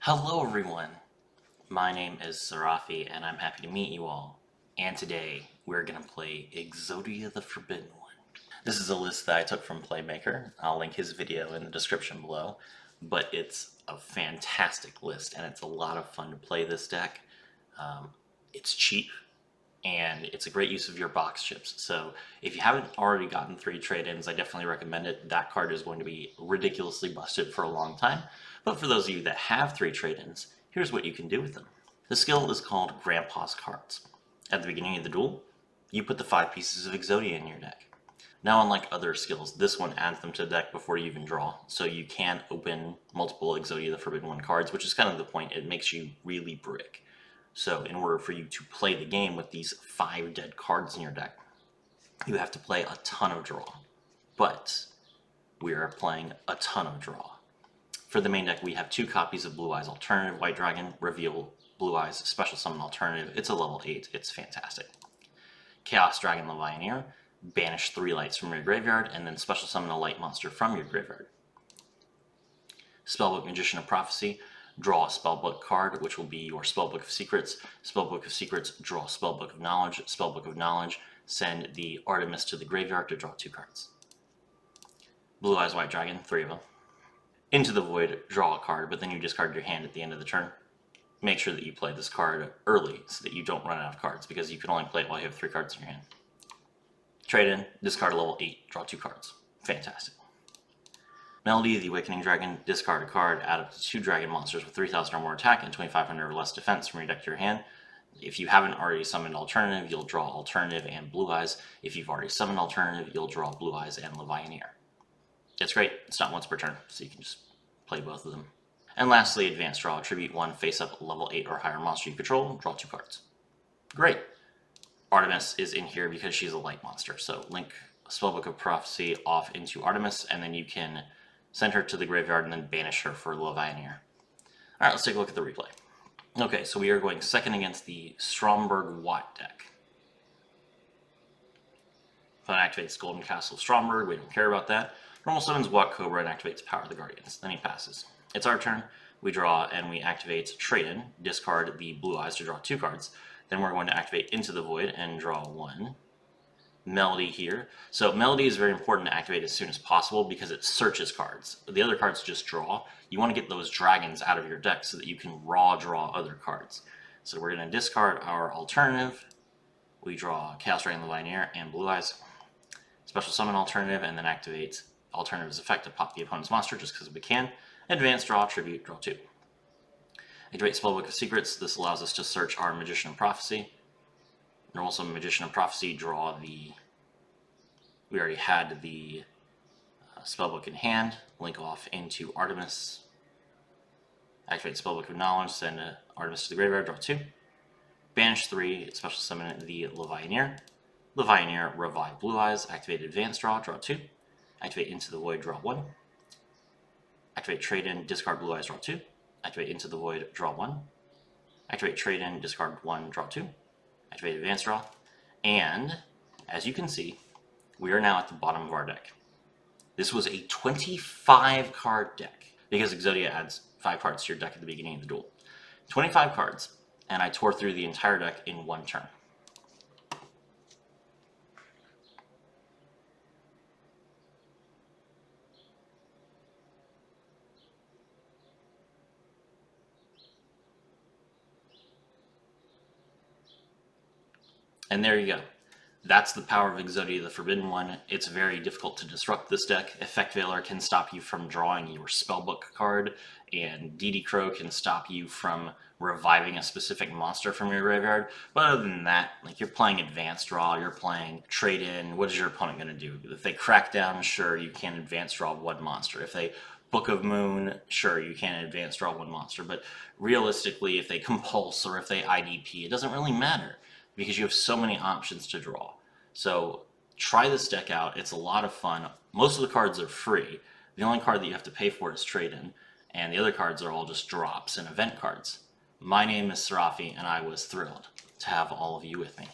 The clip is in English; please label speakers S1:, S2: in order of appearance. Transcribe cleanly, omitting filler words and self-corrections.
S1: Hello everyone, my name is Sarafi and I'm happy to meet you all. And today we're going to play Exodia the Forbidden One. This is a list that I took from Playmaker. I'll link his video in the description below. But it's a fantastic list and it's a lot of fun to play this deck. It's cheap and it's a great use of your box chips. So if you haven't already gotten 3 trade-ins, I definitely recommend it. That card is going to be ridiculously busted for a long time. But for those of you that have 3 trade-ins, here's what you can do with them. The skill is called Grandpa's Cards. At the beginning of the duel, you put the 5 pieces of Exodia in your deck. Now, unlike other skills, this one adds them to the deck before you even draw, so you can open multiple Exodia the Forbidden One cards, which is kind of the point. It makes you really brick. So in order for you to play the game with these 5 dead cards in your deck, you have to play a ton of draw. But we are playing a ton of draw. For the main deck, we have 2 copies of Blue Eyes Alternative White Dragon, Reveal Blue Eyes Special Summon Alternative. It's a level 8, it's fantastic. Chaos Dragon Levianeer, banish 3 lights from your graveyard, and then special summon a light monster from your graveyard. Spellbook Magician of Prophecy, draw a spellbook card, which will be your Spellbook of Secrets. Spellbook of Secrets, draw Spellbook of Knowledge. Spellbook of Knowledge, send the Artemis to the graveyard to draw 2 cards. Blue Eyes White Dragon, 3 of them. Into the Void, draw a card, but then you discard your hand at the end of the turn. Make sure that you play this card early so that you don't run out of cards, because you can only play it while you have 3 cards in your hand. Trade in, discard a level 8, draw 2 cards. Fantastic. Melody, the Awakening Dragon, discard a card, add up to 2 dragon monsters with 3,000 or more attack and 2,500 or less defense from your deck to your hand. If you haven't already summoned Alternative, you'll draw Alternative and Blue Eyes. If you've already summoned Alternative, you'll draw Blue Eyes and Levianeer. It's great. It's not once per turn, so you can just play both of them. And lastly, Advanced Draw. Tribute 1 face-up level 8 or higher monster you control, draw 2 cards. Great. Artemis is in here because she's a light monster, so link Spellbook of Prophecy off into Artemis, and then you can send her to the graveyard and then banish her for Levianeer. Alright, let's take a look at the replay. Okay, so we are going second against the Stromberg-Watt deck. Fun activates Golden Castle Stromberg, we don't care about that. Normal summons Watt Cobra and activates Power of the Guardians. Then he passes. It's our turn. We draw and we activate Trade-in, discard the Blue Eyes to draw 2 cards. Then we're going to activate Into the Void and draw 1. Melody here. So Melody is very important to activate as soon as possible because it searches cards. The other cards just draw. You want to get those dragons out of your deck so that you can raw draw other cards. So we're going to discard our Alternative. We draw Chaos Dragon Levianeer and Blue Eyes. Special Summon Alternative and then activate Alternative's effect to pop the opponent's monster just because we can. Advanced Draw, Tribute, draw 2. Activate Spellbook of Secrets. This allows us to search our Magician of Prophecy. Normal Summon Magician of Prophecy, draw the... We already had the Spellbook in hand. Link off into Artemis. Activate Spellbook of Knowledge, send Artemis to the graveyard, draw 2. Banish 3, special summon the Levianeer. Levianeer, revive Blue Eyes. Activate Advanced Draw, draw 2. Activate Into the Void, draw 1. Activate Trade-in, discard Blue Eyes, draw 2. Activate Into the Void, draw 1. Activate Trade-in, discard 1, draw 2. Activate Advanced Draw. And, as you can see, we are now at the bottom of our deck. This was a 25 card deck, because Exodia adds 5 cards to your deck at the beginning of the duel. 25 cards, and I tore through the entire deck in 1 turn. And there you go. That's the power of Exodia the Forbidden One. It's very difficult to disrupt this deck. Effect Veiler can stop you from drawing your Spellbook card, and DD Crow can stop you from reviving a specific monster from your graveyard. But other than that, like, you're playing Advanced Draw, you're playing Trade-in, what is your opponent going to do? If they Crack Down, sure, you can Advanced Draw 1 monster. If they Book of Moon, sure, you can Advanced Draw 1 monster. But realistically, if they Compulse or if they IDP, it doesn't really matter, because you have so many options to draw. So try this deck out. It's a lot of fun. Most of the cards are free. The only card that you have to pay for is Trade-in, and the other cards are all just drops and event cards. My name is Sarafi, and I was thrilled to have all of you with me.